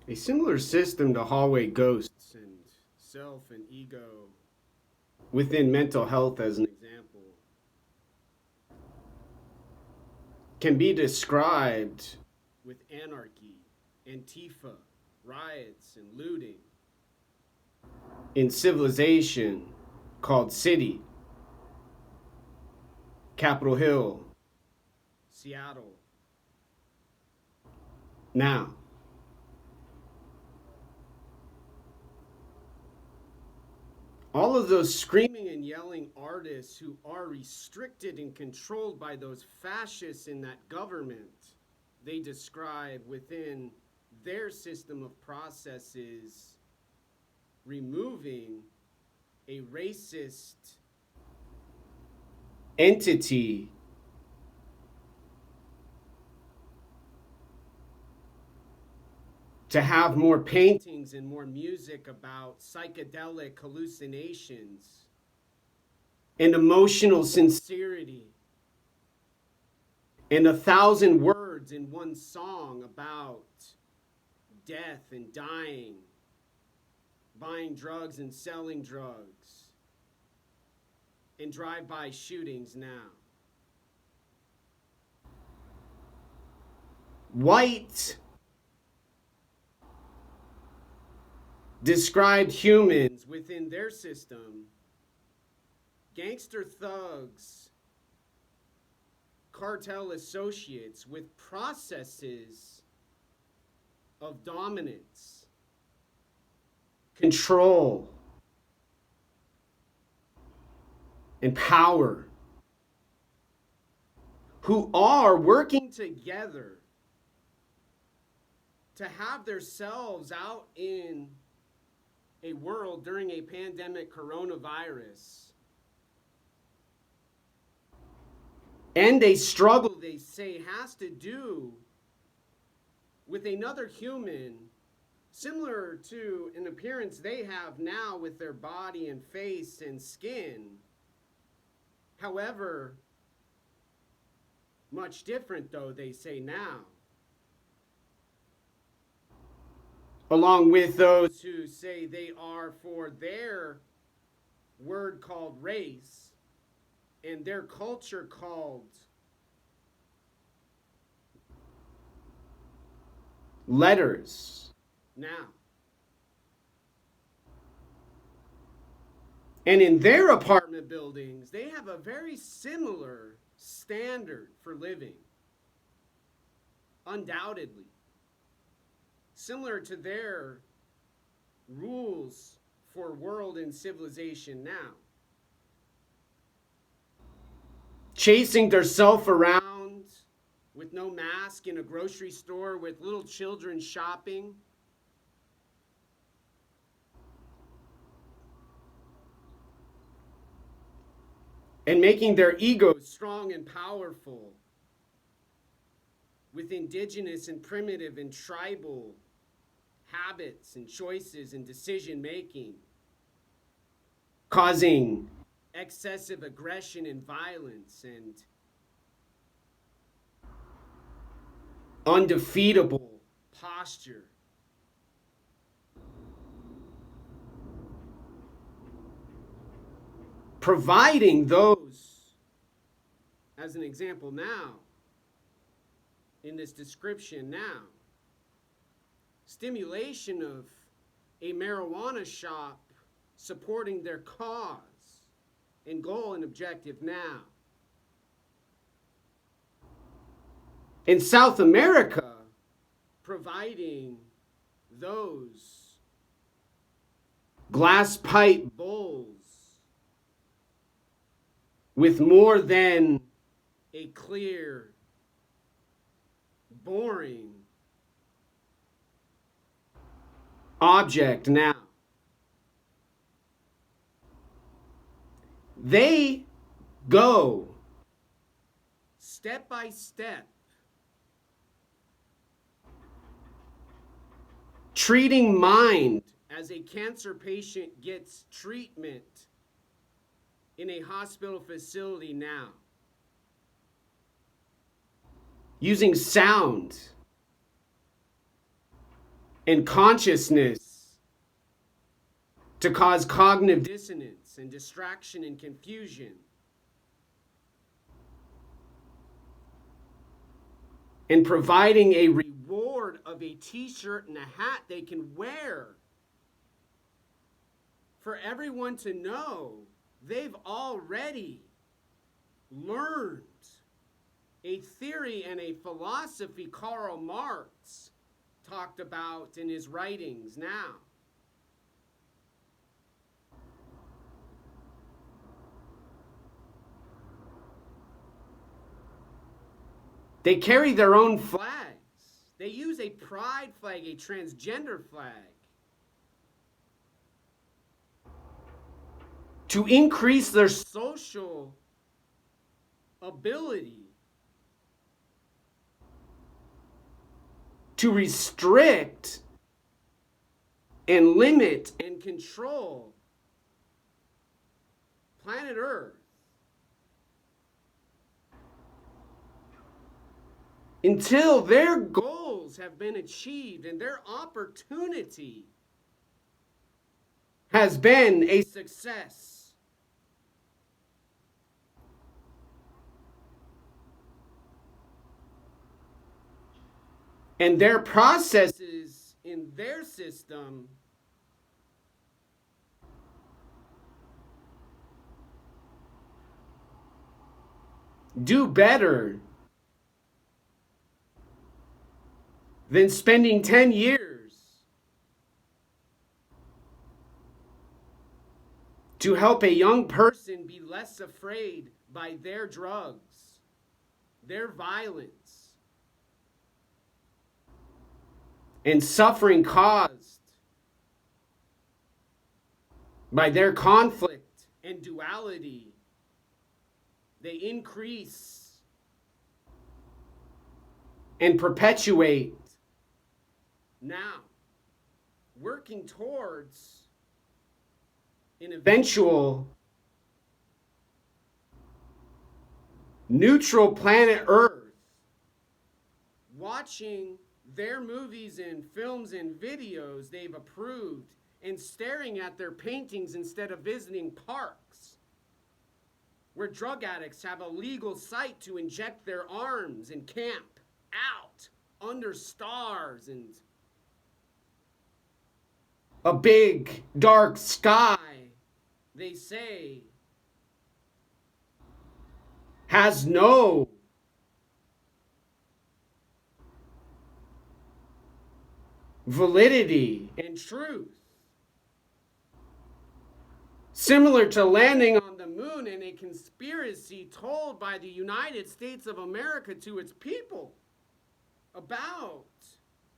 A similar system to hallway ghosts and self and ego within mental health, as an example, can be described with anarchy, Antifa, riots, and looting in civilization called City, Capitol Hill, Seattle. Now, all of those screaming and yelling artists who are restricted and controlled by those fascists in that government, they describe within their system of processes removing a racist entity to have more paintings and more music about psychedelic hallucinations and emotional sincerity and 1,000 words in one song about death and dying, buying drugs and selling drugs, and drive-by shootings now. White described humans within their system, gangster thugs, cartel associates with processes of dominance, control, and power, who are working together to have themselves out in a world during a pandemic coronavirus and a struggle they say has to do with another human similar to an appearance they have now with their body and face and skin. However, much different though, they say now. Along with those who say they are for their word called race and their culture called letters now. And in their apartment buildings, they have a very similar standard for living, undoubtedly. Similar to their rules for world and civilization now. Chasing themselves around with no mask in a grocery store with little children shopping. And making their egos strong and powerful with indigenous and primitive and tribal habits and choices and decision making, causing excessive aggression and violence and undefeatable posture. Providing those, as an example now, in this description now, stimulation of a marijuana shop supporting their cause and goal and objective now. In South America, providing those glass pipe bowls with more than a clear, boring object now. They go step by step, treating mind as a cancer patient gets treatment in a hospital facility now. Using sound, and consciousness to cause cognitive dissonance and distraction and confusion. And providing a reward of a t-shirt and a hat they can wear for everyone to know they've already learned a theory and a philosophy Karl Marx talked about in his writings now. They carry their own flags. They use a pride flag, a transgender flag, to increase their social ability, to restrict and limit and control planet Earth until their goals have been achieved and their opportunity has been a success. And their processes in their system do better than spending 10 years to help a young person be less afraid by their drugs, their violence, and suffering caused by their conflict and duality. They increase and perpetuate now, working towards an eventual neutral planet Earth, watching their movies and films and videos they've approved and staring at their paintings instead of visiting parks where drug addicts have a legal site to inject their arms and camp out under stars and a big dark sky, they say, has no validity and truth. Similar to landing on the moon and a conspiracy told by the United States of America to its people about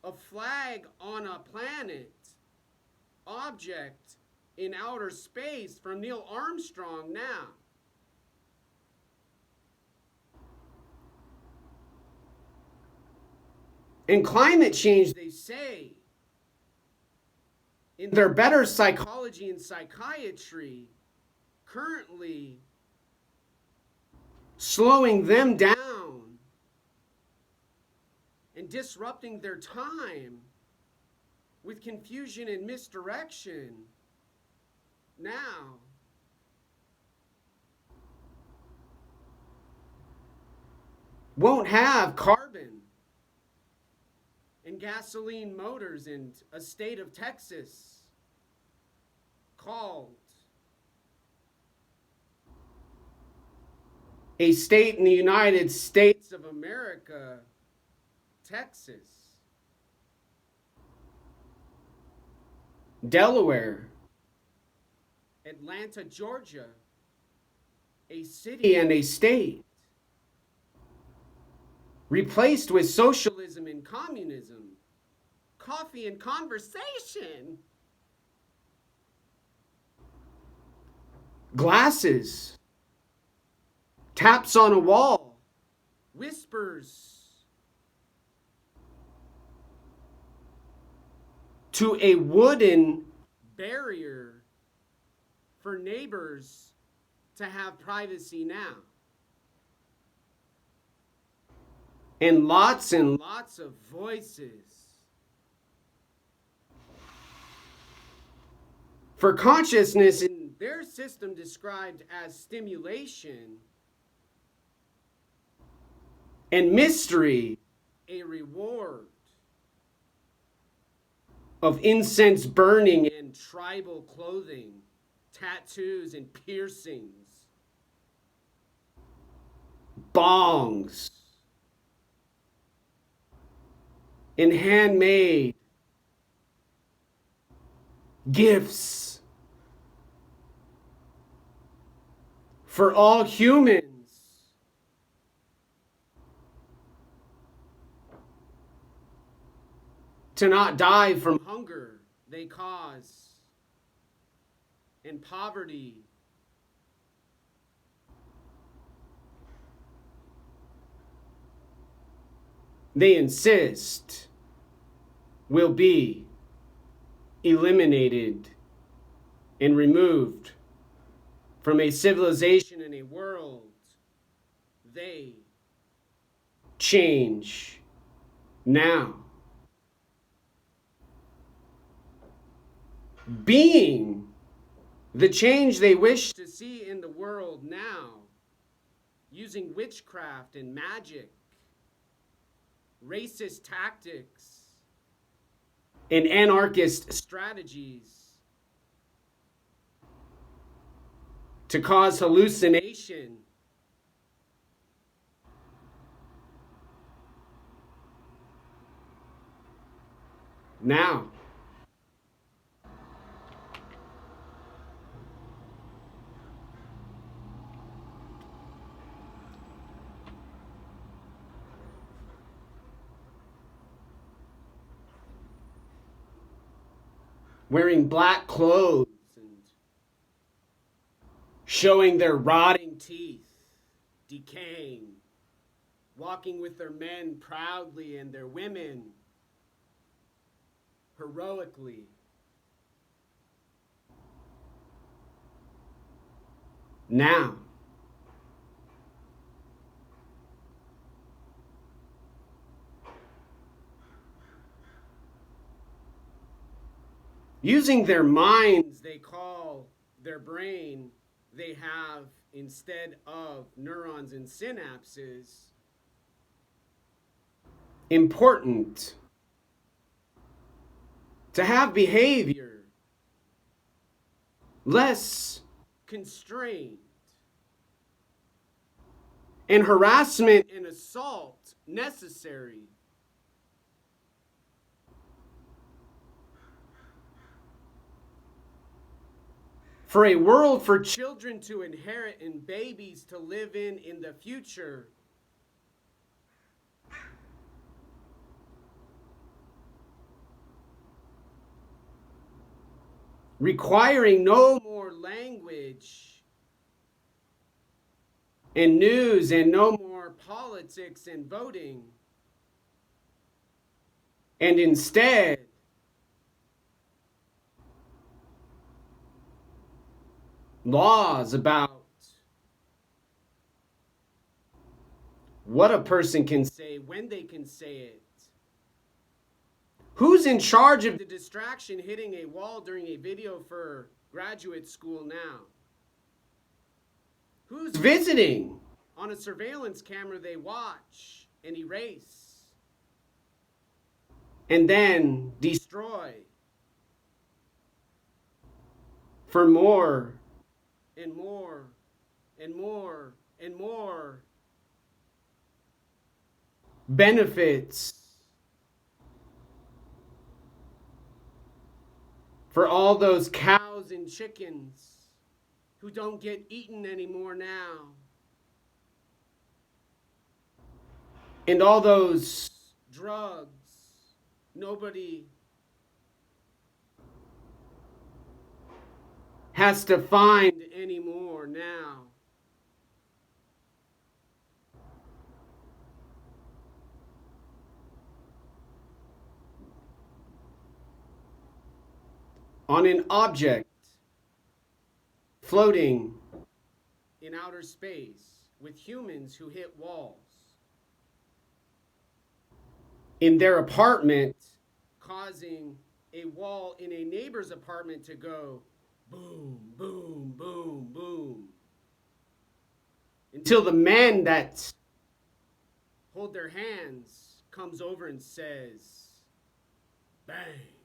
a flag on a planet, object in outer space from Neil Armstrong now. And climate change, they say, in their better psychology and psychiatry, currently slowing them down and disrupting their time with confusion and misdirection now. Won't have carbon and gasoline motors in a state of Texas called a state in the United States of America, Texas, Delaware, Atlanta, Georgia, a city and a state, replaced with socialism and communism, coffee and conversation, glasses, taps on a wall, whispers to a wooden barrier for neighbors to have privacy now. And lots of voices For consciousness in their system described as stimulation, and mystery a reward of incense burning and tribal clothing, tattoos and piercings, bongs, and handmade gifts for all humans to not die from hunger they cause and poverty. They insist will be eliminated and removed from a civilization and a world they change now. Being the change they wish to see in the world now, using witchcraft and magic, racist tactics, and anarchist strategies to cause hallucination, now. Wearing black clothes and showing their rotting teeth, decaying, walking with their men proudly and their women heroically. Now, using their minds, they call their brain, they have, instead of neurons and synapses, important to have behavior less constrained, and harassment and assault necessary. For a world for children to inherit and babies to live in the future. Requiring no more language and news and no more politics and voting. And instead, laws about what a person can say, when they can say it. Who's in charge of the distraction hitting a wall during a video for graduate school now? Who's visiting on a surveillance camera they watch and erase and then destroy for more and more and more and more benefits for all those cows and chickens who don't get eaten anymore now, and all those drugs nobody has to find anymore now. On an object floating in outer space with humans who hit walls. In their apartment, causing a wall in a neighbor's apartment to go Boom, boom, boom, boom. Until the man that hold their hands comes over and says, bang.